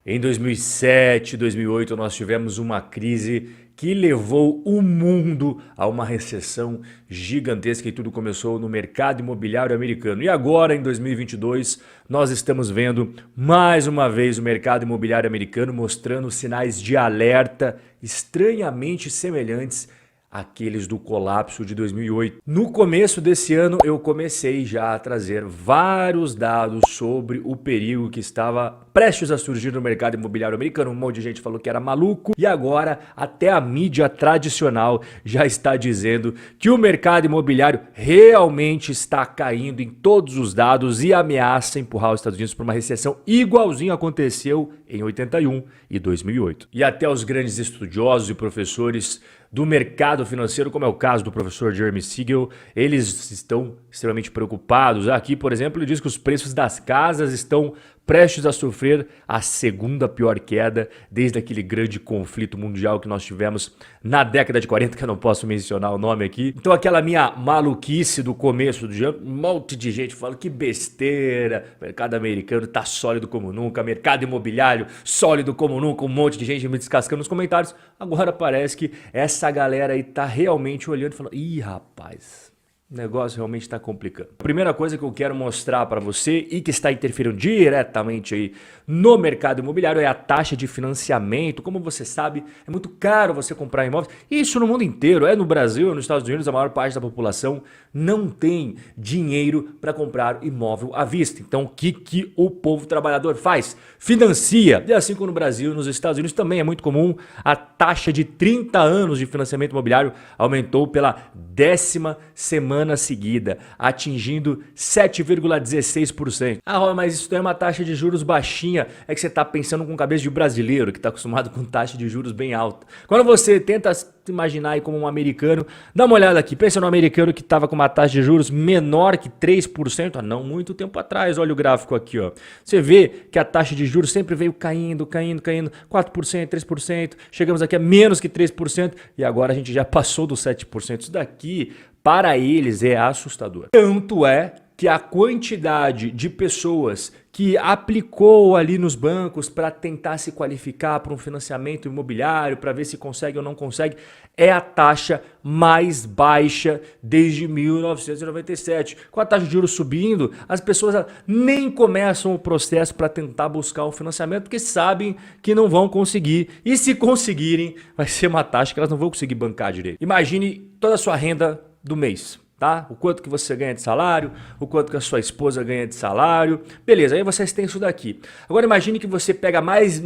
Em 2007, 2008, nós tivemos uma crise que levou o mundo a uma recessão gigantesca e tudo começou no mercado imobiliário americano. E agora, em 2022, nós estamos vendo mais uma vez o mercado imobiliário americano mostrando sinais de alerta estranhamente semelhantes àqueles do colapso de 2008. No começo desse ano, eu comecei já a trazer vários dados sobre o perigo que estava prestes a surgir no mercado imobiliário americano. Um monte de gente falou que era maluco e agora até a mídia tradicional já está dizendo que o mercado imobiliário realmente está caindo em todos os dados e ameaça empurrar os Estados Unidos para uma recessão igualzinho aconteceu em 81 e 2008. E até os grandes estudiosos e professores do mercado financeiro, como é o caso do professor Jeremy Siegel, eles estão extremamente preocupados. Aqui, por exemplo, ele diz que os preços das casas estão prestes a sofrer a segunda pior queda desde aquele grande conflito mundial que nós tivemos na década de 40, que eu não posso mencionar o nome aqui. Então aquela minha maluquice do começo do ano, um monte de gente falando que besteira, mercado americano tá sólido como nunca, mercado imobiliário sólido como nunca, um monte de gente me descascando nos comentários. Agora parece que essa galera aí tá realmente olhando e falando, ih rapaz, o negócio realmente está complicando. A primeira coisa que eu quero mostrar para você e que está interferindo diretamente aí no mercado imobiliário é a taxa de financiamento. Como você sabe, é muito caro você comprar imóveis. Isso no mundo inteiro, é no Brasil, nos Estados Unidos, a maior parte da população não tem dinheiro para comprar imóvel à vista. Então o que o povo trabalhador faz? Financia. E assim como no Brasil, nos Estados Unidos também é muito comum, a taxa de 30 anos de financiamento imobiliário aumentou pela 10ª semana seguida, atingindo 7,16%. Ah, mas isso é uma taxa de juros baixinha. É que você está pensando com cabeça de brasileiro, que está acostumado com taxa de juros bem alta. Quando você tenta se imaginar aí como um americano, dá uma olhada aqui. Pensa no americano que estava com uma taxa de juros menor que 3%, há não muito tempo atrás. Olha o gráfico aqui, ó. Você vê que a taxa de juros sempre veio caindo, 4%, 3%. Chegamos aqui a menos que 3% e agora a gente já passou dos 7%. Isso daqui, para eles, é assustador. Tanto é que a quantidade de pessoas que aplicou ali nos bancos para tentar se qualificar para um financiamento imobiliário, para ver se consegue ou não consegue, é a taxa mais baixa desde 1997. Com a taxa de juros subindo, as pessoas nem começam o processo para tentar buscar um financiamento porque sabem que não vão conseguir. E se conseguirem, vai ser uma taxa que elas não vão conseguir bancar direito. Imagine toda a sua renda do mês. Tá? O quanto que você ganha de salário, o quanto que a sua esposa ganha de salário. Beleza, aí vocês têm isso daqui. Agora imagine que você pega mais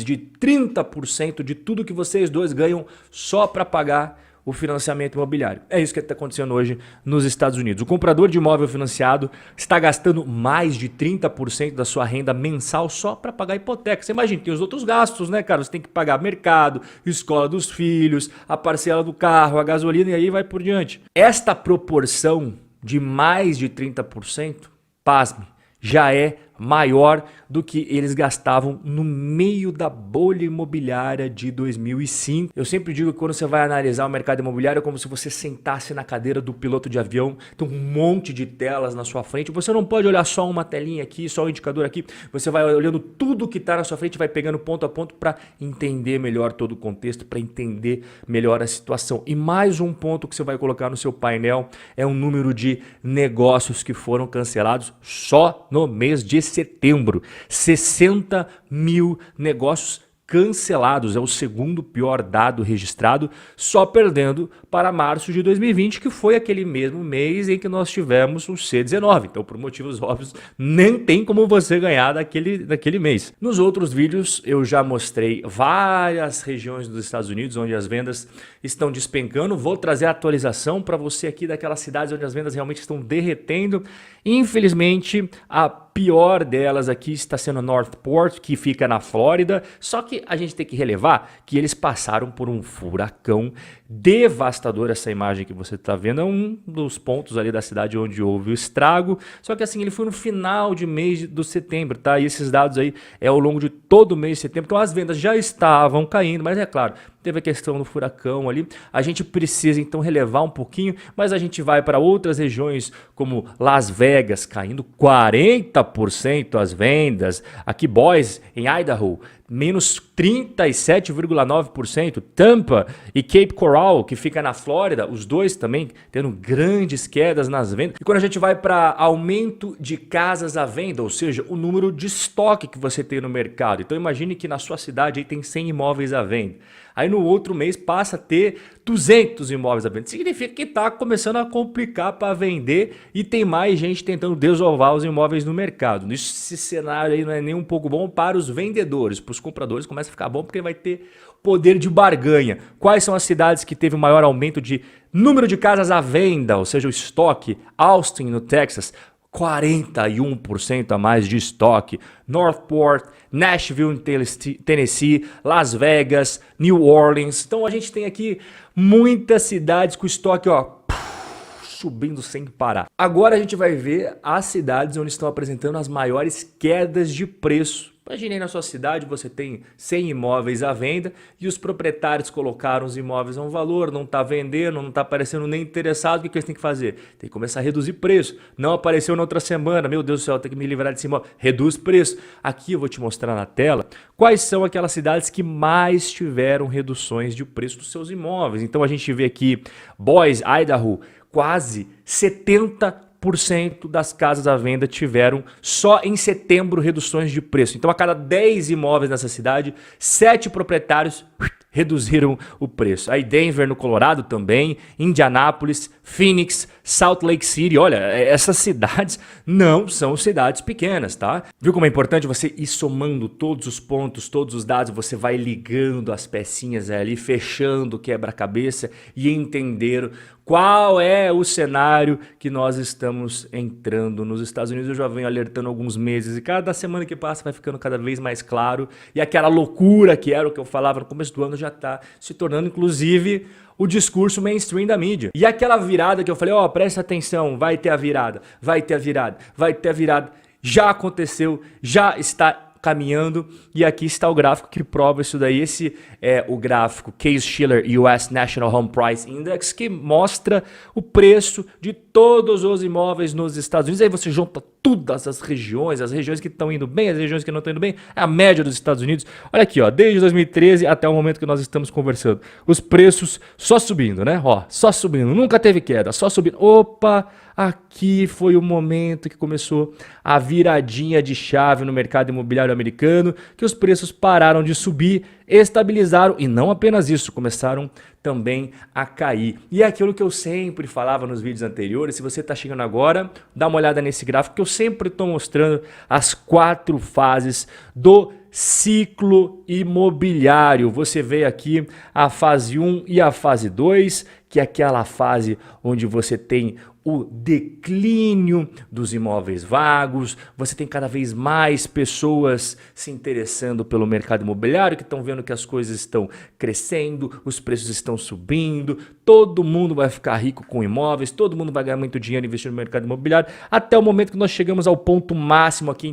de 30% de tudo que vocês dois ganham só para pagar o financiamento imobiliário. É isso que está acontecendo hoje nos Estados Unidos. O comprador de imóvel financiado está gastando mais de 30% da sua renda mensal só para pagar a hipoteca. Você imagina, tem os outros gastos, né, cara? Você tem que pagar mercado, escola dos filhos, a parcela do carro, a gasolina e aí vai por diante. Esta proporção de mais de 30%, pasme, já é maior do que eles gastavam no meio da bolha imobiliária de 2005. Eu sempre digo que quando você vai analisar o mercado imobiliário é como se você sentasse na cadeira do piloto de avião, tem um monte de telas na sua frente, você não pode olhar só uma telinha aqui, só um indicador aqui, você vai olhando tudo que está na sua frente, vai pegando ponto a ponto para entender melhor todo o contexto, para entender melhor a situação. E mais um ponto que você vai colocar no seu painel é o número de negócios que foram cancelados só no mês de setembro. 60 mil negócios cancelados, é o segundo pior dado registrado, só perdendo para março de 2020, que foi aquele mesmo mês em que nós tivemos o C19. Então, por motivos óbvios, nem tem como você ganhar daquele mês. Nos outros vídeos, eu já mostrei várias regiões dos Estados Unidos onde as vendas estão despencando. Vou trazer a atualização para você aqui daquelas cidades onde as vendas realmente estão derretendo. Infelizmente, a pior delas aqui está sendo Northport, que fica na Flórida, só que a gente tem que relevar que eles passaram por um furacão devastador. Essa imagem que você está vendo é um dos pontos ali da cidade onde houve o estrago, só que assim, ele foi no final de mês de setembro, tá? E esses dados aí é ao longo de todo o mês de setembro, então as vendas já estavam caindo, mas é claro, teve a questão do furacão ali. A gente precisa então relevar um pouquinho, mas a gente vai para outras regiões como Las Vegas, caindo 40% as vendas. Aqui Boise, em Idaho, menos 37,9%. Tampa e Cape Coral, que fica na Flórida, os dois também tendo grandes quedas nas vendas. E quando a gente vai para aumento de casas à venda, ou seja, o número de estoque que você tem no mercado. Então imagine que na sua cidade aí tem 100 imóveis à venda. Aí no outro mês passa a ter 200 imóveis à venda. Significa que está começando a complicar para vender e tem mais gente tentando desovar os imóveis no mercado. Esse cenário aí não é nem um pouco bom para os vendedores. Para os compradores começa a ficar bom porque vai ter poder de barganha. Quais são as cidades que teve o maior aumento de número de casas à venda, ou seja, o estoque? Austin, no Texas, 41% a mais de estoque. Northport, Nashville, em Tennessee, Las Vegas, New Orleans. Então a gente tem aqui muitas cidades com estoque, subindo sem parar. Agora a gente vai ver as cidades onde estão apresentando as maiores quedas de preço. Imagine na sua cidade, você tem 100 imóveis à venda e os proprietários colocaram os imóveis a um valor, não está vendendo, não está aparecendo nem interessado, o que eles têm que fazer? Tem que começar a reduzir preço. Não apareceu na outra semana, meu Deus do céu, tem que me livrar desse imóvel. Reduz preço. Aqui eu vou te mostrar na tela quais são aquelas cidades que mais tiveram reduções de preço dos seus imóveis. Então a gente vê aqui Boise, Idaho, quase 70% das casas à venda tiveram só em setembro reduções de preço. Então a cada 10 imóveis nessa cidade, 7 proprietários reduziram o preço. Aí Denver, no Colorado também, Indianápolis, Phoenix, Salt Lake City. Olha, essas cidades não são cidades pequenas, tá? Viu como é importante você ir somando todos os pontos, todos os dados, você vai ligando as pecinhas ali, fechando o quebra-cabeça e entender qual é o cenário que nós estamos entrando nos Estados Unidos. Eu já venho alertando há alguns meses e cada semana que passa vai ficando cada vez mais claro. E aquela loucura que era o que eu falava no começo do ano já está se tornando, inclusive, o discurso mainstream da mídia. E aquela virada que eu falei, presta atenção, vai ter a virada, vai ter a virada, vai ter a virada. Já aconteceu, já está caminhando e aqui está o gráfico que prova isso daí. Esse é o gráfico Case-Shiller US National Home Price Index, que mostra o preço de todos os imóveis nos Estados Unidos. Aí você junta todas as regiões que estão indo bem, as regiões que não estão indo bem, é a média dos Estados Unidos. Olha aqui, desde 2013 até o momento que nós estamos conversando, os preços só subindo, né? Só subindo, nunca teve queda, só subindo. Opa, aqui foi o momento que começou a viradinha de chave no mercado imobiliário americano, que os preços pararam de subir, estabilizaram e não apenas isso, começaram também a cair. E é aquilo que eu sempre falava nos vídeos anteriores. Se você está chegando agora, dá uma olhada nesse gráfico que eu sempre estou mostrando as 4 fases do ciclo imobiliário. Você vê aqui a fase 1 e a fase 2, que é aquela fase onde você tem o declínio dos imóveis vagos, você tem cada vez mais pessoas se interessando pelo mercado imobiliário, que estão vendo que as coisas estão crescendo, os preços estão subindo, todo mundo vai ficar rico com imóveis, todo mundo vai ganhar muito dinheiro investindo no mercado imobiliário, até o momento que nós chegamos ao ponto máximo aqui,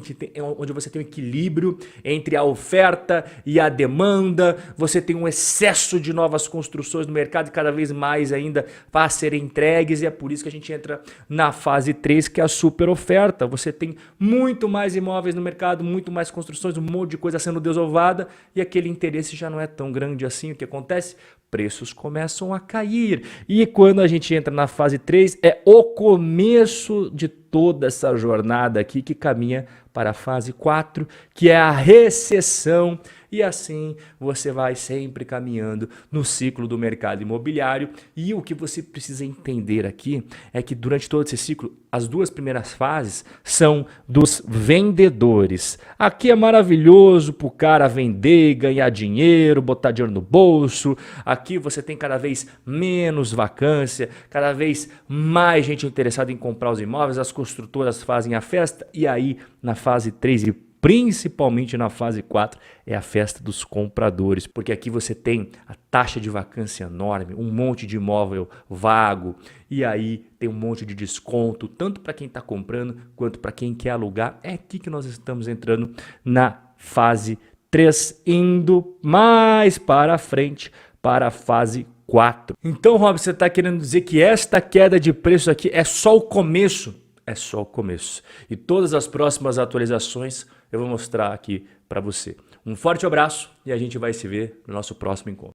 onde você tem um equilíbrio entre a oferta e a demanda, você tem um excesso de novas construções no mercado e cada vez mais ainda para serem entregues, e é por isso que a gente entra na fase 3, que é a super oferta. Você tem muito mais imóveis no mercado, muito mais construções, um monte de coisa sendo desovada e aquele interesse já não é tão grande assim. O que acontece? Preços começam a cair. E quando a gente entra na fase 3, é o começo de toda essa jornada aqui que caminha para a fase 4, que é a recessão. E assim você vai sempre caminhando no ciclo do mercado imobiliário. E o que você precisa entender aqui é que durante todo esse ciclo, as 2 primeiras fases são dos vendedores. Aqui é maravilhoso para o cara vender, ganhar dinheiro, botar dinheiro no bolso. Aqui você tem cada vez menos vacância, cada vez mais gente interessada em comprar os imóveis, as construtoras fazem a festa. E aí na fase 3 e principalmente na fase 4, é a festa dos compradores, porque aqui você tem a taxa de vacância enorme, um monte de imóvel vago, e aí tem um monte de desconto, tanto para quem está comprando quanto para quem quer alugar. É aqui que nós estamos entrando na fase 3, indo mais para frente para a fase 4. Então, Rob, você está querendo dizer que esta queda de preço aqui é só o começo? É só o começo. E todas as próximas atualizações eu vou mostrar aqui para você. Um forte abraço e a gente vai se ver no nosso próximo encontro.